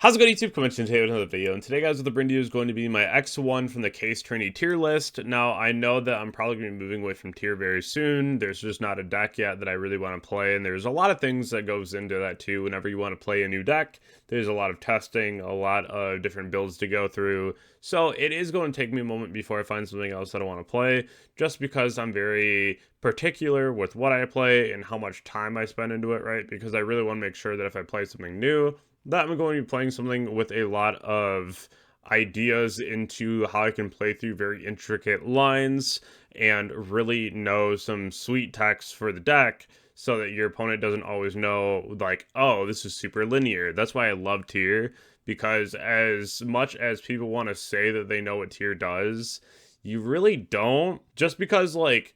How's it going, YouTube? Coming today with another video, and today, guys, what the bring to you is going to be my X1 from the case tourney tier list. Now, I know that I'm probably going to be moving away from tier very soon. There's just not a deck yet that I really want to play, and there's a lot of things that goes into that too. Whenever you want to play a new deck, there's a lot of testing, a lot of different builds to go through. So it is going to take me a moment before I find something else that I want to play, just because I'm very particular with what I play and how much time I spend into it, right? Because I really want to make sure that if I play something new, that I'm going to be playing something with a lot of ideas into how I can play through very intricate lines and really know some sweet text for the deck so that your opponent doesn't always know, like, oh, this is super linear. That's why I love tier, because as much as people want to say that they know what tier does, you really don't. Just because, like,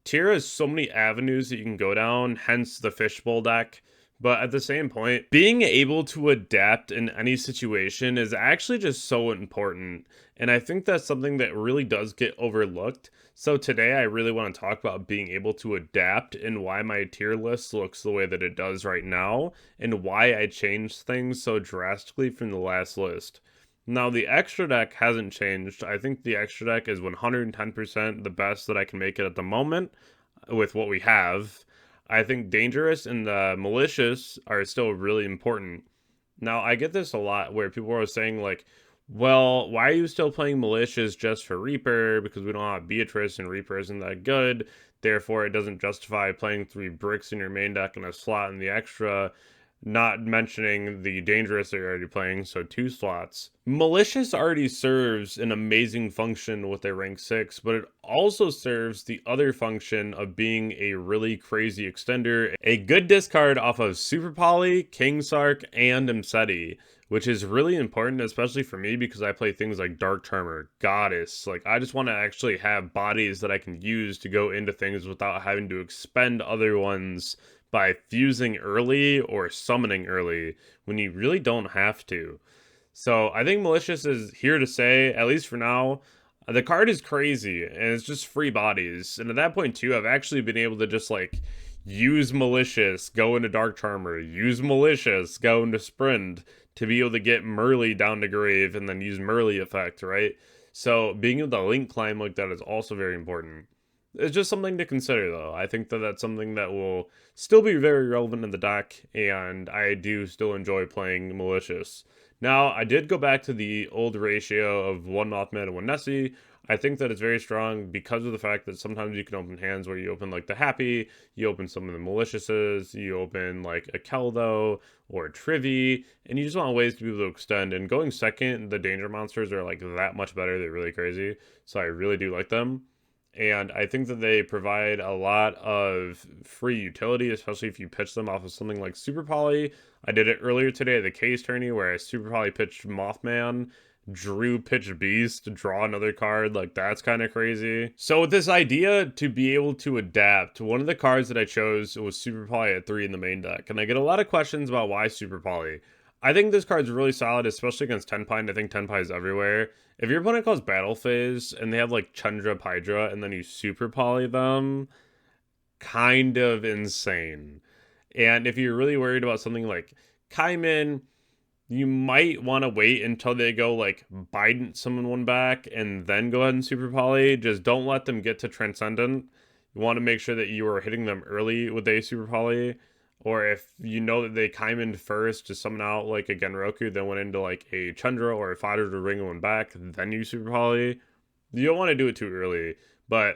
tier has so many avenues that you can go down, hence the fishbowl deck. But at the same point, being able to adapt in any situation is actually just so important. And I think that's something that really does get overlooked. So today I really want to talk about being able to adapt and why my tier list looks the way that it does right now, and why I changed things so drastically from the last list. Now, the extra deck hasn't changed. I think the extra deck is 110% the best that I can make it at the moment with what we have. I think Dangerous and Malicious are still really important. Now, I get this a lot where people are saying, like, well, why are you still playing Malicious just for Reaper? Because we don't have Beatrice and Reaper isn't that good. Therefore, it doesn't justify playing 3 bricks in your main deck and a slot in the extra. Not mentioning the Dangerous that you're already playing, so 2 slots. Malicious already serves an amazing function with a rank 6, but it also serves the other function of being a really crazy extender, a good discard off of Super Poly, King Sark, and Imseti, which is really important, especially for me, because I play things like Dark Charmer, Goddess. Like, I just want to actually have bodies that I can use to go into things without having to expend other ones by fusing early or summoning early when you really don't have to. So I think Malicious is here to say, at least for now, the card is crazy and it's just free bodies. And at that point too, I've actually been able to just like use Malicious, go into Dark Charmer, use Malicious, go into Sprint to be able to get Merly down to grave and then use Merly effect, right? So being able to link climb like that is also very important. It's just something to consider, though. I think that that's something that will still be very relevant in the deck, and I do still enjoy playing Malicious. Now, I did go back to the old ratio of 1 Mothman and 1 Nessie. I think that it's very strong because of the fact that sometimes you can open hands where you open, like, the Happy, you open some of the Malicious's, you open, like, a Keldo or a Trivy, and you just want ways to be able to extend. And going second, the Danger Monsters are, like, that much better. They're really crazy, so I really do like them. And I think that they provide a lot of free utility, especially if you pitch them off of something like Super Poly. I did it earlier today at the case tourney where I Super Poly pitched Mothman, Drew pitched Beast to draw another card. Like, that's kind of crazy. So with this idea to be able to adapt, one of the cards that I chose was Super Poly at 3 in the main deck. And I get a lot of questions about why Super Poly. I think this card's really solid, especially against Tenpai, and I think Tenpai is everywhere. If your opponent calls Battle Phase and they have like Chandra Pydra and then you Super Poly them, kind of insane. And if you're really worried about something like Kaimin, you might want to wait until they go like Bident summon one back and then go ahead and Super Poly. Just don't let them get to Transcendent. You want to make sure that you are hitting them early with a Super Poly. Or if you know that they Kaimin first to summon out like a Genroku, then went into like a Chandra or a Fodder to bring one back, then you Super Poly. You don't want to do it too early. But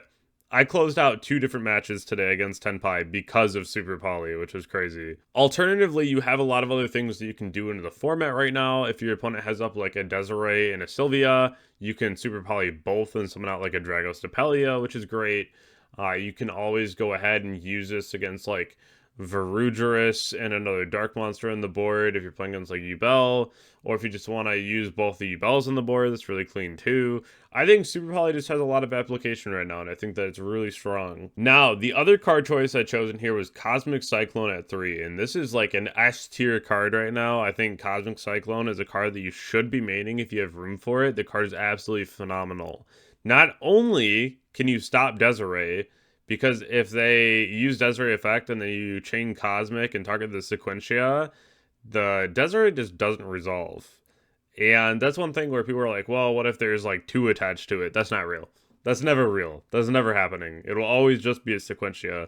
I closed out 2 different matches today against Tenpai because of Super Poly, which was crazy. Alternatively, you have a lot of other things that you can do into the format right now. If your opponent has up like a Desiree and a Sylvia, you can Super Poly both and summon out like a Dragostapelia, which is great. You can always go ahead and use this against like Verudgerous and another Dark Monster on the board if you're playing against like Yubel, or if you just want to use both the Yubels on the board, that's really clean too. I think Super Poly just has a lot of application right now, and I think that it's really strong. Now, the other card choice I chose in here was Cosmic Cyclone at 3, and this is like an S tier card right now. I think Cosmic Cyclone is a card that you should be maining if you have room for it. The card is absolutely phenomenal. Not only can you stop Desiree, because if they use Desiree effect and then you chain Cosmic and target the Sequentia, the Desiree just doesn't resolve. And that's one thing where people are like, well, what if there's like 2 attached to it? That's not real. That's never real. That's never happening. It will always just be a Sequentia.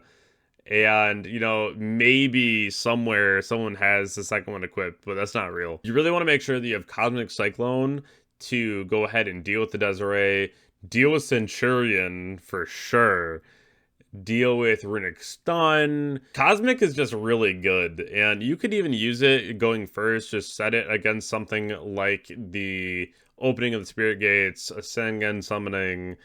And, you know, maybe somewhere someone has the second one equipped, but that's not real. You really want to make sure that you have Cosmic Cyclone to go ahead and deal with the Desiree, deal with Centurion for sure, deal with Runic Stun. Cosmic is just really good, and you could even use it going first, just set it against something like the opening of the Spirit Gates, Sengen Summoning.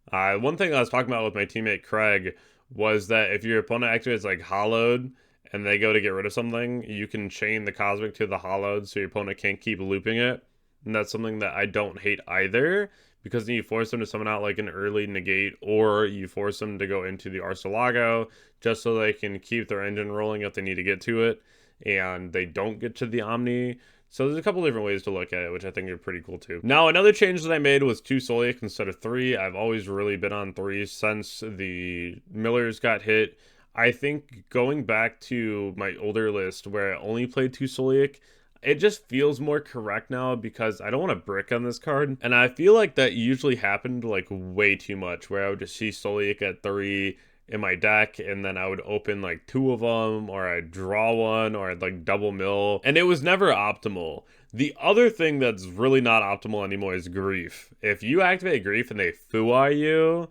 One thing I was talking about with my teammate Craig was that if your opponent activates like Hollowed and they go to get rid of something, you can chain the Cosmic to the Hollowed so your opponent can't keep looping it. And that's something that I don't hate either, because then you force them to summon out like an early negate, or you force them to go into the Arcelago just so they can keep their engine rolling if they need to get to it, and they don't get to the Omni. So there's a couple different ways to look at it, which I think are pretty cool too. Now, another change that I made was 2 Solic instead of 3. I've always really been on 3 since the Millers got hit. I think going back to my older list where I only played 2 Solic, it just feels more correct now because I don't want to brick on this card. And I feel like that usually happened like way too much, where I would just see Solic at 3 in my deck, and then I would open like 2 of them, or I'd draw one, or I'd like double mill, and it was never optimal. The other thing that's really not optimal anymore is Grief. If you activate Grief and they Fuai you,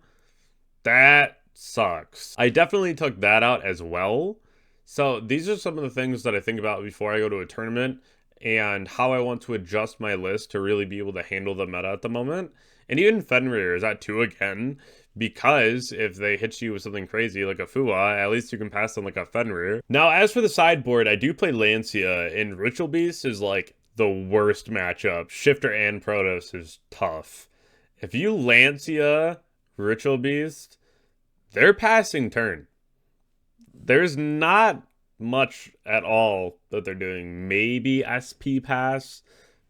that sucks. I definitely took that out as well. So these are some of the things that I think about before I go to a tournament, and how I want to adjust my list to really be able to handle the meta at the moment. And even Fenrir is at 2 again, because if they hit you with something crazy like a Fua, at least you can pass them like a Fenrir. Now, as for the sideboard, I do play Lancia, and Ritual Beast is like the worst matchup. Shifter and Protoss is tough. If you Lancia Ritual Beast, they're passing turn. There's not much at all that they're doing. Maybe SP pass,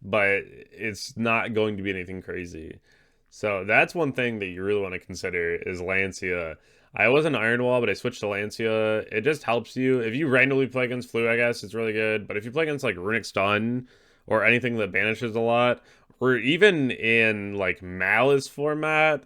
but it's not going to be anything crazy. So that's one thing that you really want to consider is Lancia. I was an Iron Wall, but I switched to Lancia. It just helps you. If you randomly play against Flu, I guess, it's really good. But if you play against like Runic Stun or anything that banishes a lot, or even in like Malice format,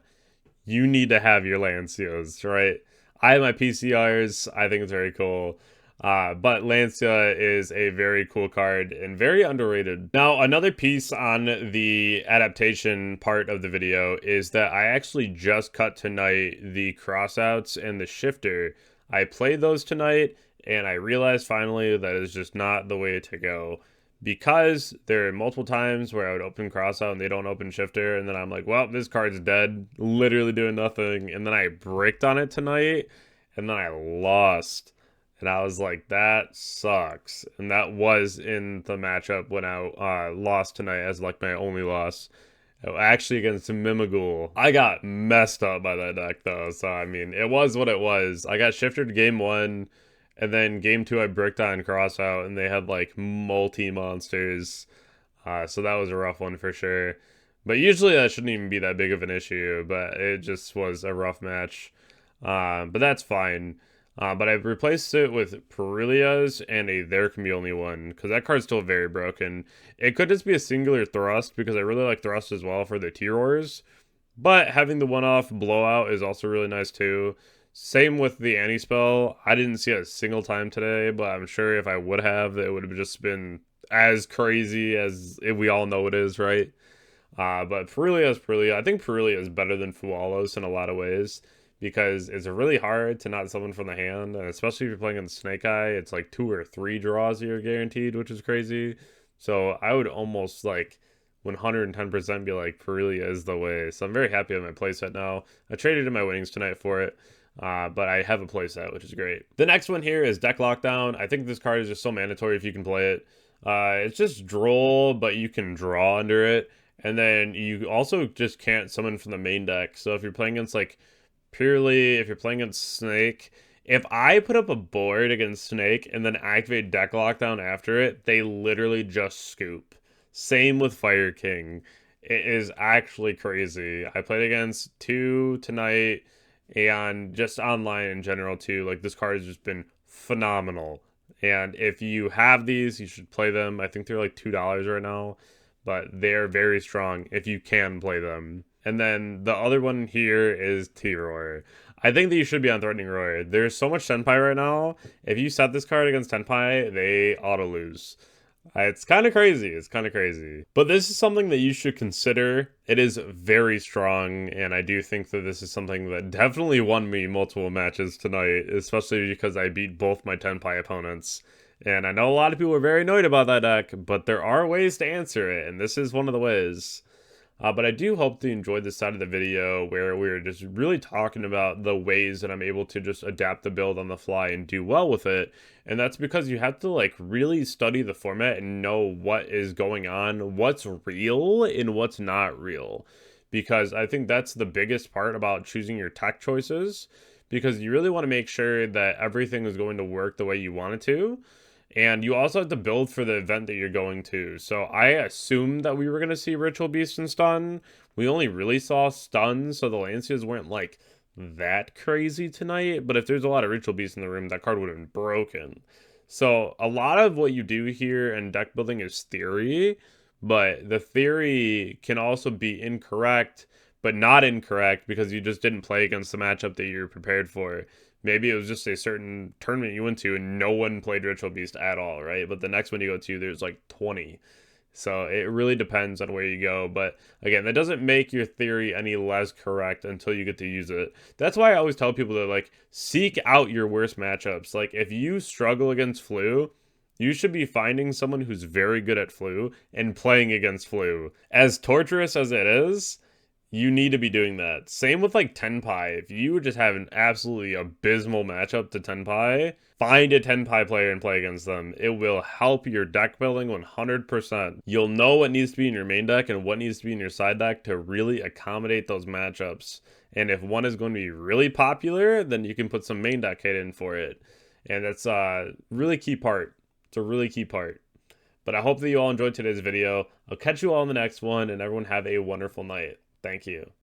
you need to have your Lancias, right? I have my PCRs. I think it's very cool. But Lancia is a very cool card and very underrated. Now, another piece on the adaptation part of the video is that I actually just cut tonight the crossouts and the shifter. I played those tonight, and I realized finally that is just not the way to go. Because there are multiple times where I would open crossout and they don't open shifter, and then I'm like, well, this card's dead, literally doing nothing. And then I bricked on it tonight, and then I lost. And I was like, that sucks. And that was in the matchup when I lost tonight as like my only loss. Actually against Mimigul. I got messed up by that deck though. So, I mean, it was what it was. I got shifted game 1. And then game 2, I bricked on crossout, and they had like multi-monsters. So that was a rough one for sure. But usually that shouldn't even be that big of an issue, but it just was a rough match. But that's fine. But I've replaced it with Perilias and a There Can Be Only One, because that card's still very broken. It could just be a singular Thrust, because I really like Thrust as well for the T-Roars. But having the one-off Blowout is also really nice too. Same with the anti-spell. I didn't see it a single time today, but I'm sure if I would have, it would have just been as crazy as we all know it is, right? But Perilia is Perilia. I think Perilia is better than Fualos in a lot of ways, because it's really hard to not summon from the hand, and especially if you're playing in Snake Eye, it's like 2 or 3 draws you're guaranteed, which is crazy. So I would almost like 110% be like Perilia is the way. So I'm very happy with my playset now. I traded in my winnings tonight for it. But I have a playset, which is great. The next one here is Deck Lockdown. I think this card is just so mandatory if you can play it. It's just droll, but you can draw under it. And then you also just can't summon from the main deck. So if you're playing against like purely, if you're playing against Snake, if I put up a board against Snake and then activate Deck Lockdown after it, they literally just scoop. Same with Fire King. It is actually crazy. I played against 2 tonight, and just online in general too. Like, this card has just been phenomenal. And if you have these, you should play them. I think they're like $2 right now, but they're very strong if you can play them. And then the other one here is T-Roar. I think that you should be on Threatening Roar. There's so much Tenpai right now. If you set this card against Tenpai, they auto lose. It's kind of crazy. It's kind of crazy. But this is something that you should consider. It is very strong, and I do think that this is something that definitely won me multiple matches tonight, especially because I beat both my Tenpai opponents. And I know a lot of people are very annoyed about that deck, but there are ways to answer it, and this is one of the ways. But I do hope that you enjoyed this side of the video where we were just really talking about the ways that I'm able to just adapt the build on the fly and do well with it. And that's because you have to like really study the format and know what is going on, what's real and what's not real. Because I think that's the biggest part about choosing your tech choices, because you really want to make sure that everything is going to work the way you want it to. And you also have to build for the event that you're going to. So I assumed that we were going to see Ritual Beast and Stun. We only really saw Stun, so the Lancias weren't like that crazy tonight. But if there's a lot of Ritual Beasts in the room, that card would have been broken. So a lot of what you do here in deck building is theory, but the theory can also be incorrect, but not incorrect because you just didn't play against the matchup that you're prepared for. Maybe it was just a certain tournament you went to and no one played Ritual Beast at all, right? But the next one you go to, there's like 20. So it really depends on where you go. But again, that doesn't make your theory any less correct until you get to use it. That's why I always tell people to like seek out your worst matchups. Like if you struggle against Flu, you should be finding someone who's very good at Flu and playing against Flu. As torturous as it is, you need to be doing that. Same with like Tenpai. If you just have an absolutely abysmal matchup to Tenpai, find a Tenpai player and play against them. It will help your deck building 100%. You'll know what needs to be in your main deck and what needs to be in your side deck to really accommodate those matchups. And if one is going to be really popular, then you can put some main deck hit in for it. And that's a really key part. It's a really key part. But I hope that you all enjoyed today's video. I'll catch you all in the next one, and everyone have a wonderful night. Thank you.